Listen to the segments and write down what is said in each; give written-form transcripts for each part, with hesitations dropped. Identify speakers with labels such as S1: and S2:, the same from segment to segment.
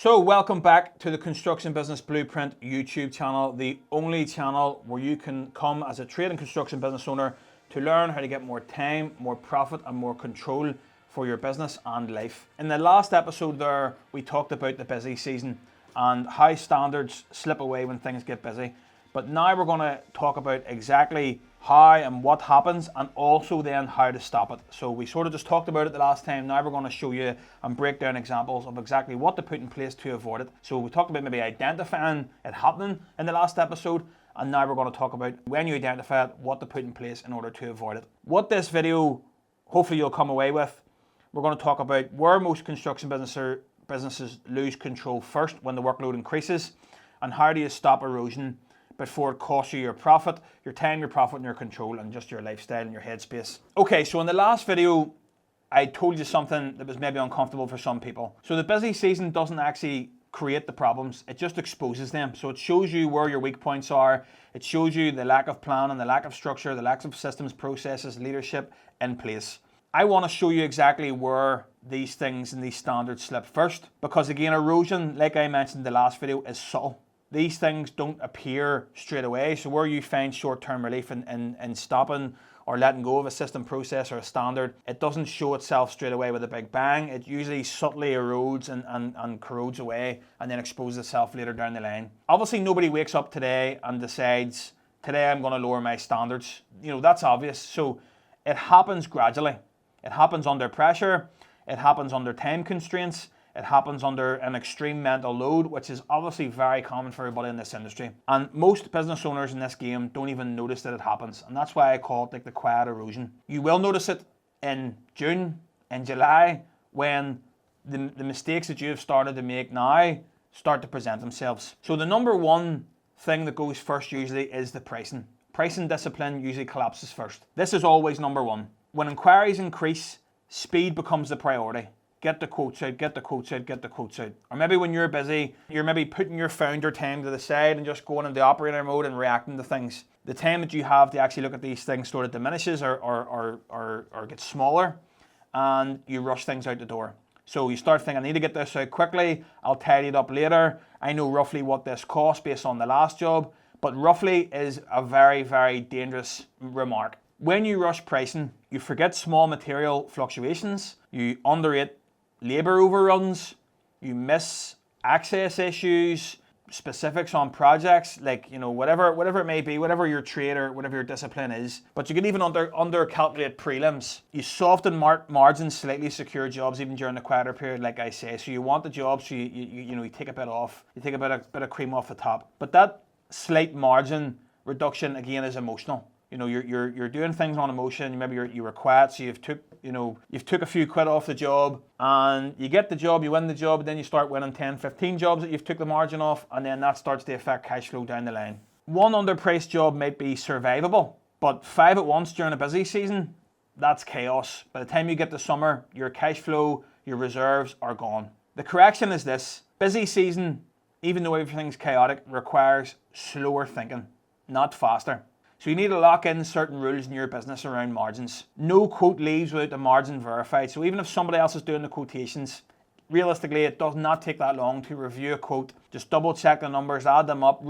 S1: So welcome back to the Construction Business Blueprint YouTube channel, the only channel where you can come as a trade and construction business owner to learn how to get more time, more profit and more control for your business and life. In the last episode there, we talked about the busy season and how standards slip away when things get busy. But now we're going to talk about exactly how and what happens and also then how to stop it. So we sort of just talked about it the last time. Now we're going to show you and break down examples of exactly what to put in place to avoid it. So we talked about maybe identifying it happening in the last episode, and now we're going to talk about when you identify it, what to put in place in order to avoid it. What this video, hopefully you'll come away with, we're going to talk about where most construction businesses lose control first when the workload increases, and how do you stop erosion before it costs you your profit, your time, your profit, and your control, and just your lifestyle and your headspace. Okay, so in the last video, I told you something that was maybe uncomfortable for some people. So the busy season doesn't actually create the problems, it just exposes them. So it shows you where your weak points are, it shows you the lack of plan and the lack of structure, the lack of systems, processes, leadership in place. I want to show you exactly where these things and these standards slip first, because again, erosion, like I mentioned in the last video, is subtle. These things don't appear straight away. So where you find short-term relief in stopping or letting go of a system, process or a standard, it doesn't show itself straight away with a big bang. It usually subtly erodes and corrodes away and then exposes itself later down the line. Obviously, nobody wakes up today and decides, today I'm going to lower my standards. You know, that's obvious. So it happens gradually. It happens under pressure. It happens under time constraints. It happens under an extreme mental load, which is obviously very common for everybody in this industry. And most business owners in this game don't even notice that it happens. And that's why I call it like the quiet erosion. You will notice it in June, in July, when the mistakes that you have started to make now start to present themselves. So the number one thing that goes first usually is the pricing. Pricing discipline usually collapses first. This is always number one. When inquiries increase, speed becomes the priority. Get the quotes out, get the quotes out, get the quotes out. Or maybe when you're busy, you're maybe putting your founder time to the side and just going into operator mode and reacting to things. The time that you have to actually look at these things sort of diminishes or gets smaller, and you rush things out the door. So you start thinking, I need to get this out quickly, I'll tidy it up later. I know roughly what this costs based on the last job, but roughly is a very, very dangerous remark. When you rush pricing, you forget small material fluctuations, you underrate labor overruns, you miss access issues, specifics on projects, like, you know, whatever it may be, whatever your trade or whatever your discipline is. But you can even under calculate prelims. You soften margins, slightly secure jobs even during the quieter period, like I say. So you want the jobs, so you take a bit off, you take a bit of cream off the top. But that slight margin reduction again is emotional. You know, you're doing things on emotion. Maybe you were quiet, so you've took a few quid off the job, and you get the job, you win the job, and then you start winning 10, 15 jobs that you've took the margin off, and then that starts to affect cash flow down the line. One underpriced job might be survivable, but 5 at once during a busy season, that's chaos. By the time you get to summer, your cash flow, your reserves are gone. The correction is this: busy season, even though everything's chaotic, requires slower thinking, not faster. So you need to lock in certain rules in your business around margins. No quote leaves without the margin verified. So even if somebody else is doing the quotations, realistically it does not take that long to review a quote. Just double check the numbers, add them up,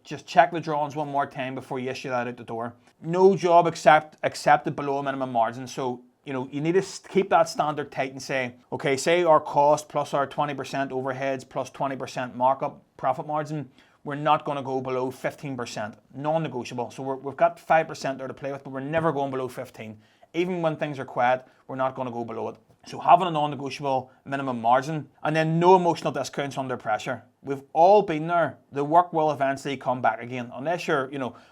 S1: just check the drawings one more time before you issue that out the door. No job accepted below a minimum margin. So you know, you need to keep that standard tight and say, okay, say our cost plus our 20% overheads plus 20% markup profit margin, we're not going to go below 15%, non-negotiable. So we've got 5% there to play with, but we're never going below 15. Even when things are quiet, we're not going to go below it. So having a non-negotiable minimum margin, and then no emotional discounts under pressure. We've all been there. The work will eventually come back again, unless you're,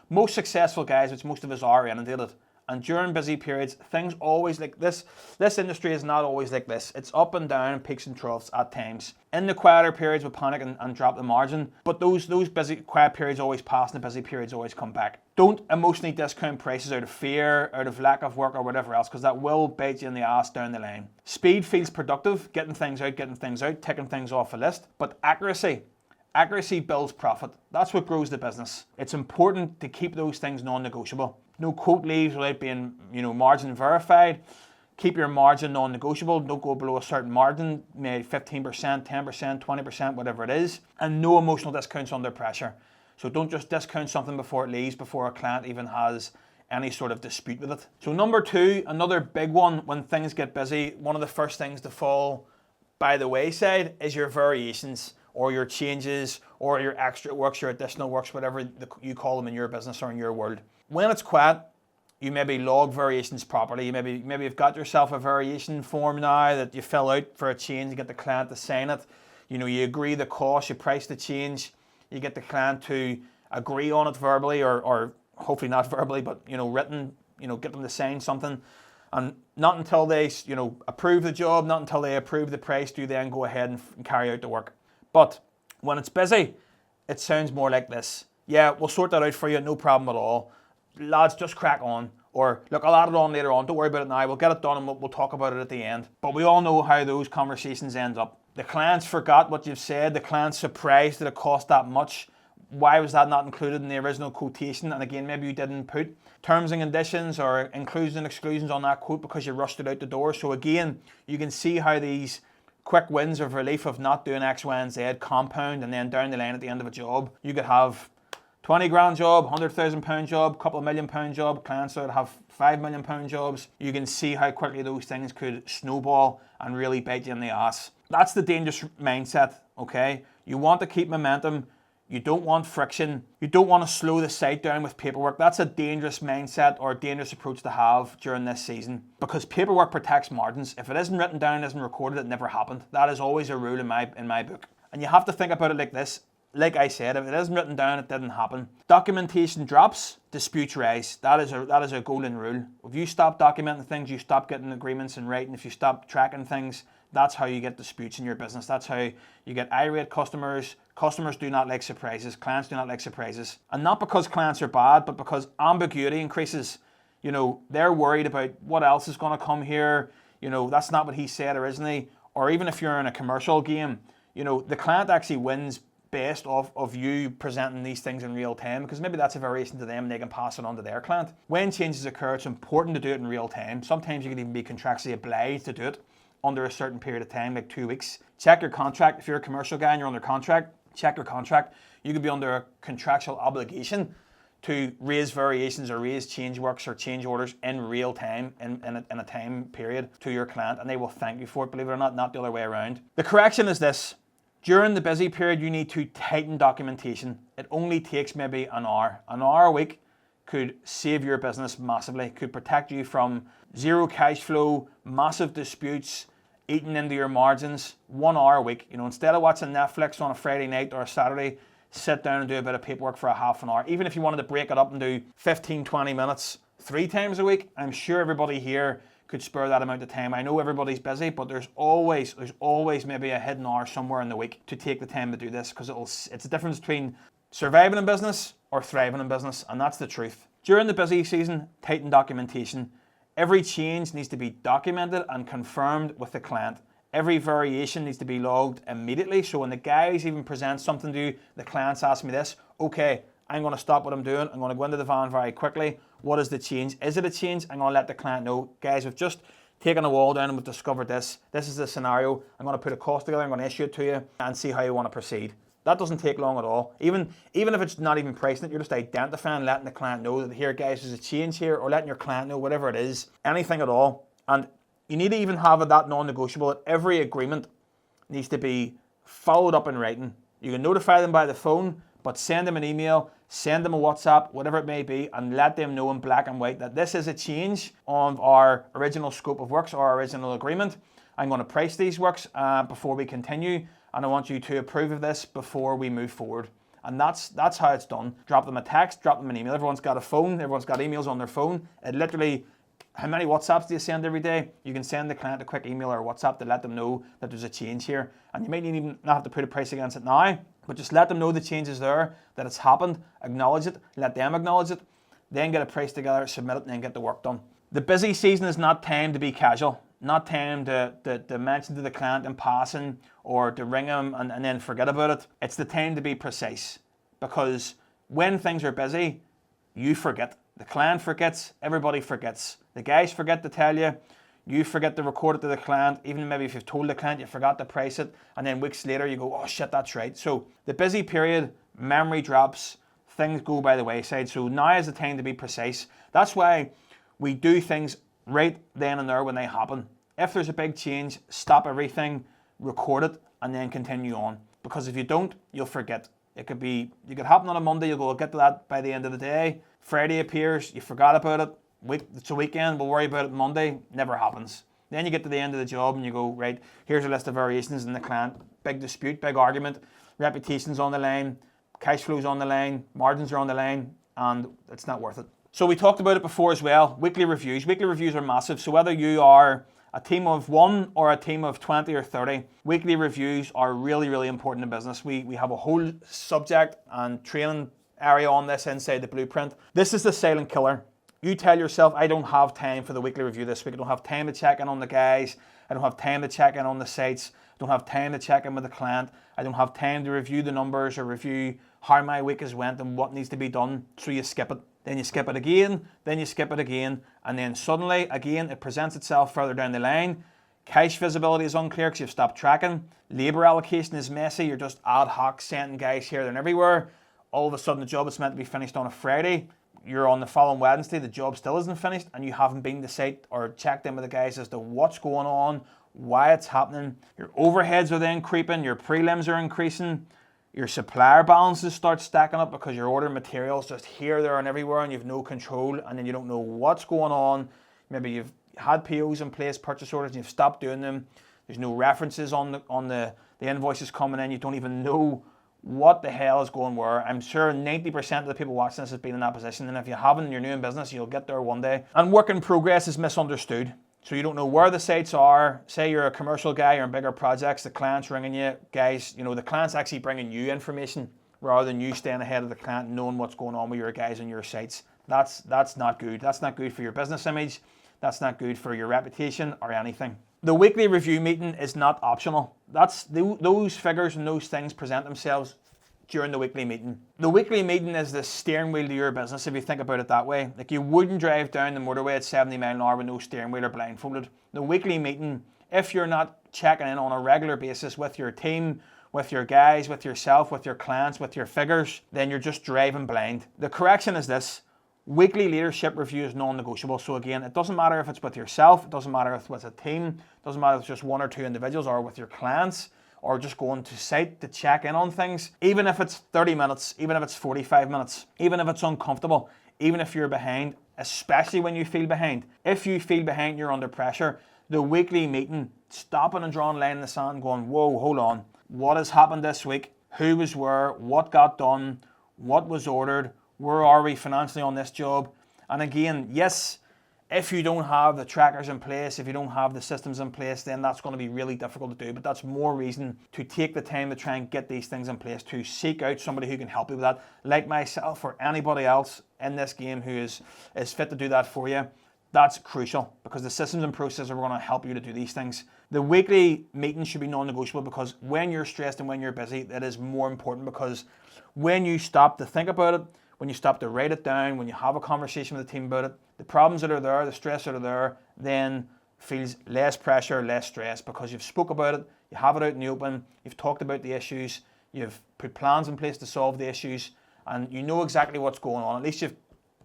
S1: most successful guys, which most of us are, inundated. And during busy periods, things always like this. This industry is not always like this. It's up and down, peaks and troughs at times. In the quieter periods, we panic and drop the margin. But those busy, quiet periods always pass, and the busy periods always come back. Don't emotionally discount prices out of fear, out of lack of work, or whatever else, because that will bite you in the ass down the line. Speed feels productive, getting things out, ticking things off a list. But accuracy builds profit. That's what grows the business. It's important to keep those things non-negotiable. No quote leaves without being, margin verified. Keep your margin non-negotiable. Don't go below a certain margin, maybe 15%, 10%, 20%, whatever it is. And no emotional discounts under pressure. So don't just discount something before it leaves, before a client even has any sort of dispute with it. So number two, another big one when things get busy, one of the first things to fall by the wayside is your variations or your changes or your extra works, your additional works, whatever you call them in your business or in your world. When it's quiet, you maybe log variations properly. You maybe you've got yourself a variation form now that you fill out for a change. You get the client to sign it. You agree the cost, you price the change. You get the client to agree on it verbally or hopefully not verbally, but written. Get them to sign something. And not until they approve the job, not until they approve the price, do they then go ahead and carry out the work. But when it's busy, it sounds more like this. Yeah, we'll sort that out for you, no problem at all. Lads, just crack on. Or, look, I'll add it on later on. Don't worry about it now. We'll get it done and we'll talk about it at the end. But we all know how those conversations end up. The clients forgot what you've said. The client's surprised that it cost that much. Why was that not included in the original quotation? And again, maybe you didn't put terms and conditions or inclusions and exclusions on that quote because you rushed it out the door. So again, you can see how these quick wins of relief of not doing X, Y, and Z compound, and then down the line at the end of a job, you could have 20 grand job, £100,000 job, couple of £1 million job, clients that have £5 million jobs. You can see how quickly those things could snowball and really bite you in the ass. That's the dangerous mindset, okay? You want to keep momentum. You don't want friction. You don't want to slow the site down with paperwork. That's a dangerous mindset or a dangerous approach to have during this season because paperwork protects margins. If it isn't written down, isn't recorded, it never happened. That is always a rule in my book. And you have to think about it like this. Like I said, if it isn't written down, it didn't happen. Documentation drops, disputes rise. That is a golden rule. If you stop documenting things, you stop getting agreements in writing. If you stop tracking things, that's how you get disputes in your business. That's how you get irate customers. Customers do not like surprises. Clients do not like surprises. And not because clients are bad, but because ambiguity increases. They're worried about what else is going to come here. That's not what he said originally. Or even if you're in a commercial game, the client actually wins based off of you presenting these things in real time because maybe that's a variation to them and they can pass it on to their client. When changes occur, it's important to do it in real time. Sometimes you can even be contractually obliged to do it under a certain period of time, like 2 weeks. Check your contract. If you're a commercial guy and you're under contract, check your contract. You could be under a contractual obligation to raise variations or raise change works or change orders in real time in a time period to your client, and they will thank you for it, believe it or not the other way around. The correction is this. During the busy period, you need to tighten documentation. It only takes maybe an hour. An hour a week could save your business massively, could protect you from zero cash flow, massive disputes, eating into your margins. 1 hour a week. Instead of watching Netflix on a Friday night or a Saturday, sit down and do a bit of paperwork for a half an hour. Even if you wanted to break it up and do 15, 20 minutes 3 times a week, I'm sure everybody here could spare that amount of time. I know everybody's busy, but there's always maybe a hidden hour somewhere in the week to take the time to do this because it's a difference between surviving in business or thriving in business, and that's the truth. During the busy season, tighten documentation. Every change needs to be documented and confirmed with the client. Every variation needs to be logged immediately, so when the guys even present something to you, the clients ask me this, okay, I'm going to stop what I'm doing. I'm going to go into the van very quickly. What is the change? Is it a change? I'm going to let the client know, guys, we've just taken a wall down and we've discovered this. This is the scenario. I'm going to put a cost together. I'm going to issue it to you and see how you want to proceed. That doesn't take long at all. Even if it's not even pricing it, you're just identifying, letting the client know that here, guys, there's a change here, or letting your client know, whatever it is, anything at all. And you need to even have that non-negotiable that every agreement needs to be followed up in writing. You can notify them by the phone, but send them an email, send them a WhatsApp, whatever it may be, and let them know in black and white that this is a change of our original scope of works or our original agreement. I'm going to price these works before we continue, and I want you to approve of this before we move forward. And that's how it's done. Drop them a text, drop them an email. Everyone's got a phone, everyone's got emails on their phone. It literally, how many WhatsApps do you send every day? You can send the client a quick email or WhatsApp to let them know that there's a change here. And you might even not have to put a price against it now, but just let them know the change is there, that it's happened, acknowledge it, let them acknowledge it, then get a price together, submit it, and then get the work done. The busy season is not time to be casual, not time to mention to the client in passing or to ring them and then forget about it. It's the time to be precise, because when things are busy, you forget. The client forgets, everybody forgets. The guys forget to tell you, you forget to record it to the client, even maybe if you've told the client you forgot to price it, and then weeks later you go, oh shit, that's right. So the busy period, memory drops, things go by the wayside. So now is the time to be precise. That's why we do things right then and there when they happen. If there's a big change, stop everything, record it, and then continue on. Because if you don't, you'll forget. You could happen on a Monday, you'll go, I'll get to that by the end of the day. Friday appears, you forgot about it. It's a weekend, we'll worry about it Monday. Never happens. Then you get to the end of the job and you go, right, here's a list of variations in the client. Big dispute, big argument, reputation's on the line, cash flow's on the line, margins are on the line, and it's not worth it. So we talked about it before as well, weekly reviews. Weekly reviews are massive. So whether you are a team of 1 or a team of 20 or 30, weekly reviews are really, really important in business. We have a whole subject and training area on this inside the blueprint. This is the silent killer. You tell yourself, I don't have time for the weekly review this week. I don't have time to check in on the guys. I don't have time to check in on the sites. I don't have time to check in with the client. I don't have time to review the numbers or review how my week has went and what needs to be done. So you skip it. Then you skip it again. Then you skip it again. And then suddenly, again, it presents itself further down the line. Cash visibility is unclear because you've stopped tracking. Labor allocation is messy. You're just ad hoc sending guys here, there, and everywhere. All of a sudden, the job is meant to be finished on a Friday. You're on the following Wednesday, the job still isn't finished, and you haven't been to site or checked in with the guys as to what's going on, why it's happening. Your overheads are then creeping, your prelims are increasing, your supplier balances start stacking up because you're ordering materials just here, there, and everywhere, and you've no control, and then you don't know what's going on. Maybe you've had POs in place, purchase orders, and you've stopped doing them. There's no references on the invoices coming in. You don't even know what the hell is going where. I'm sure 90% of the people watching this has been in that position, and if you haven't and you're new in business, you'll get there one day. And work in progress is misunderstood. So you don't know where the sites are. Say you're a commercial guy, you're in bigger projects, the client's ringing you. Guys, the client's actually bringing you information rather than you staying ahead of the client and knowing what's going on with your guys on your sites. That's not good. That's not good for your business image. That's not good for your reputation or anything. The weekly review meeting is not optional. Those figures and those things present themselves during the weekly meeting. The weekly meeting is the steering wheel to your business, if you think about it that way. Like, you wouldn't drive down the motorway at 70 miles an hour with no steering wheel or blindfolded. The weekly meeting, if you're not checking in on a regular basis with your team, with your guys, with yourself, with your clients, with your figures, then you're just driving blind. The correction is this: weekly leadership review is non-negotiable. So again, it doesn't matter if it's with yourself, it doesn't matter if it's with a team, it doesn't matter if it's just 1 or 2 individuals, or with your clients, or just going to site to check in on things. Even if it's 30 minutes, even if it's 45 minutes, even if it's uncomfortable, even if you're behind, especially when you feel behind. If you feel behind, you're under pressure. The weekly meeting, stopping and drawing a line in the sand, going, whoa, hold on. What has happened this week? Who was where? What got done? What was ordered? Where are we financially on this job? And again, yes, if you don't have the trackers in place, if you don't have the systems in place, then that's going to be really difficult to do. But that's more reason to take the time to try and get these things in place, to seek out somebody who can help you with that, like myself or anybody else in this game who is fit to do that for you. That's crucial, because the systems and processes are going to help you to do these things. The weekly meeting should be non-negotiable, because when you're stressed and when you're busy, that is more important, because when you stop to think about it, when you stop to write it down, when you have a conversation with the team about it, the problems that are there, the stress that are there, then feels less pressure, less stress, because you've spoke about it, you have it out in the open, you've talked about the issues, you've put plans in place to solve the issues, and you know exactly what's going on. At least you've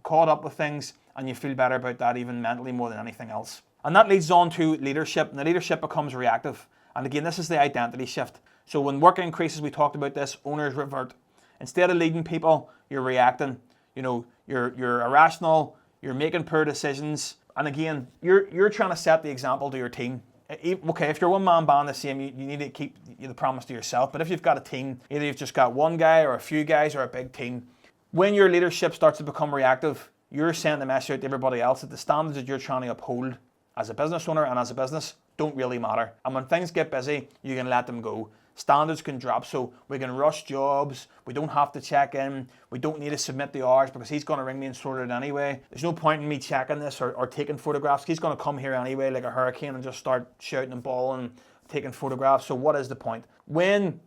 S1: caught up with things, and you feel better about that, even mentally, more than anything else. And that leads on to leadership, and the leadership becomes reactive. And again, this is the identity shift. So when work increases, we talked about this, owners revert. Instead of leading people, you're reacting. You're irrational, you're making poor decisions. And again, you're trying to set the example to your team. Okay, if you're one-man band, the same, you need to keep the promise to yourself. But if you've got a team, either you've just got one guy or a few guys or a big team, when your leadership starts to become reactive, you're sending the message out to everybody else that the standards that you're trying to uphold as a business owner and as a business don't really matter. And when things get busy, you can let them go. Standards can drop, so we can rush jobs, we don't have to check in, we don't need to submit the hours because he's going to ring me and sort it anyway. There's no point in me checking this or taking photographs. He's going to come here anyway like a hurricane and just start shouting and bawling and taking photographs. So what is the point? When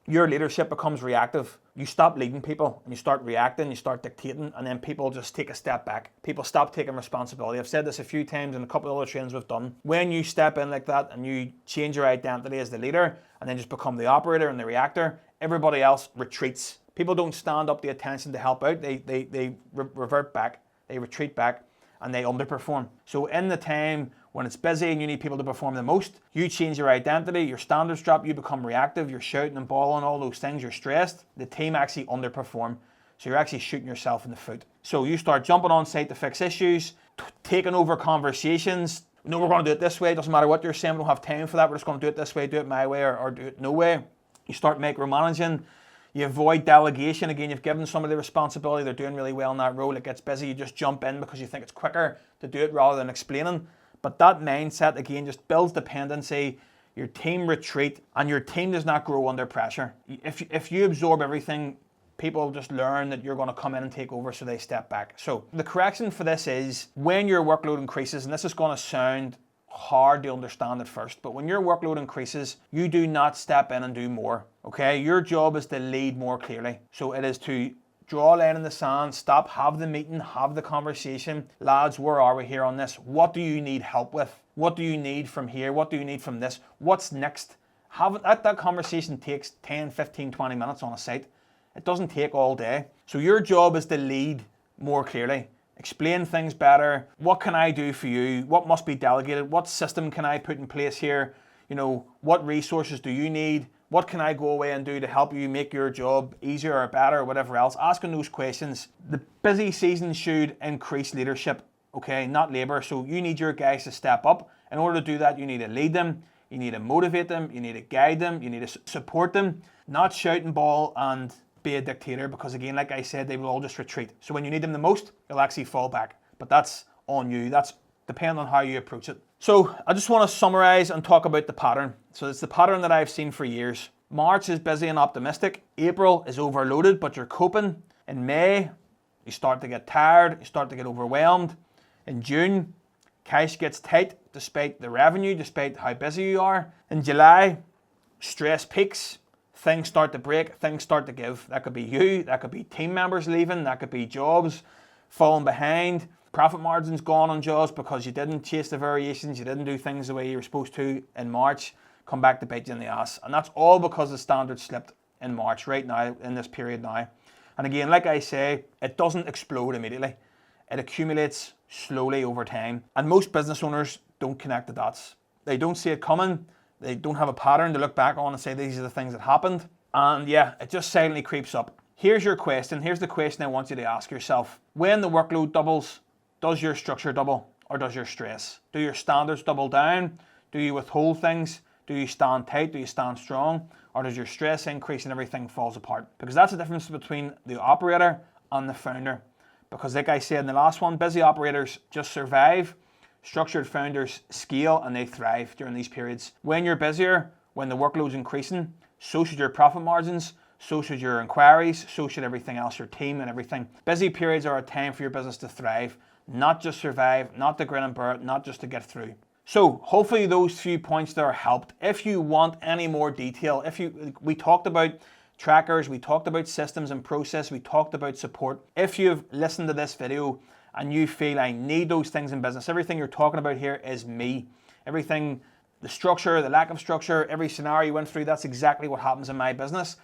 S1: your leadership becomes reactive. You stop leading people and you start reacting, you start dictating, and then people just take a step back. People stop taking responsibility. I've said this a few times in a couple of other trainings we've done. When you step in like that and you change your identity as the leader and then just become the operator and the reactor, everybody else retreats. People don't stand up the attention to help out. They revert back, they retreat back, and they underperform. So in the time when it's busy and you need people to perform the most, you change your identity, your standards drop, you become reactive, you're shouting and bawling, all those things, you're stressed, the team actually underperform. So you're actually shooting yourself in the foot. So you start jumping on site to fix issues, taking over conversations. No, we're going to do it this way. It doesn't matter what you're saying, we don't have time for that. We're just going to do it this way, do it my way, or do it no way. You start micromanaging. You avoid delegation. Again, you've given somebody the responsibility, they're doing really well in that role, it gets busy, you just jump in because you think it's quicker to do it rather than explaining. But that mindset, again, just builds dependency, your team retreat, and your team does not grow under pressure. If you absorb everything, people just learn that you're going to come in and take over, so they step back. So the correction for this is, when your workload increases, and this is going to sound hard to understand at first, but when your workload increases, you do not step in and do more, okay? Your job is to lead more clearly. So it is to draw a line in the sand, stop, have the meeting, have the conversation. Lads, where are we here on this? What do you need help with? What do you need from here? What do you need from this? What's next? That conversation takes 10, 15, 20 minutes on a site. It doesn't take all day. So your job is to lead more clearly. Explain things better. What can I do for you? What must be delegated? What system can I put in place here? You know, what resources do you need? What can I go away and do to help you make your job easier or better or whatever else? Asking those questions. The busy season should increase leadership, okay, not labor. So you need your guys to step up. In order to do that, you need to lead them, you need to motivate them, you need to guide them, you need to support them, not shout and bawl and be a dictator, because again, like I said, they will all just retreat. So when you need them the most, they'll actually fall back. But that's on you. That's depending on how you approach it. So I just want to summarize and talk about the pattern. So it's the pattern that I've seen for years. March is busy and optimistic. April is overloaded, but you're coping. In May, you start to get tired, you start to get overwhelmed. In June, cash gets tight despite the revenue, despite how busy you are. In July, stress peaks. Things start to break, things start to give. That could be you, that could be team members leaving, that could be jobs falling behind, profit margins gone on jobs because you didn't chase the variations, you didn't do things the way you were supposed to in March, come back to bite you in the ass. And that's all because the standard slipped in March, right now, in this period now. And again, like I say, it doesn't explode immediately. It accumulates slowly over time. And most business owners don't connect the dots. They don't see it coming. They don't have a pattern to look back on and say these are the things that happened. And yeah, it just silently creeps up. Here's your question. Here's the question I want you to ask yourself. When the workload doubles, does your structure double or does your stress? Do your standards double down? Do you withhold things? Do you stand tight? Do you stand strong? Or does your stress increase and everything falls apart? Because that's the difference between the operator and the founder. Because like I said in the last one, busy operators just survive. Structured founders scale and they thrive during these periods. When you're busier, when the workload's increasing, so should your profit margins, so should your inquiries, so should everything else, your team and everything. Busy periods are a time for your business to thrive, not just survive, not to grin and bear it, not just to get through. So hopefully those few points there helped. If you want any more detail, we talked about trackers, we talked about systems and process, we talked about support. If you've listened to this video and you feel I need those things in business, everything you're talking about here is me. Everything, the structure, the lack of structure, every scenario you went through, that's exactly what happens in my business.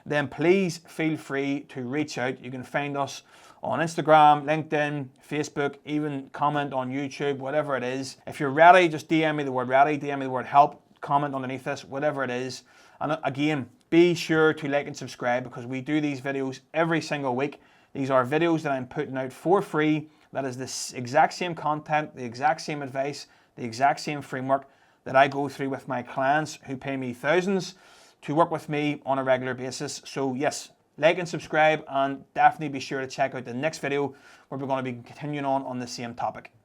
S1: Then please feel free to reach out. You can find us on Instagram, LinkedIn, Facebook, even comment on YouTube, whatever it is. If you're ready, just DM me the word ready, DM me the word help, comment underneath this, whatever it is. And again, be sure to like and subscribe because we do these videos every single week. These are videos that I'm putting out for free. That is the exact same content, the exact same advice, the exact same framework that I go through with my clients who pay me thousands to work with me on a regular basis. So yes, like and subscribe and definitely be sure to check out the next video where we're going to be continuing on the same topic.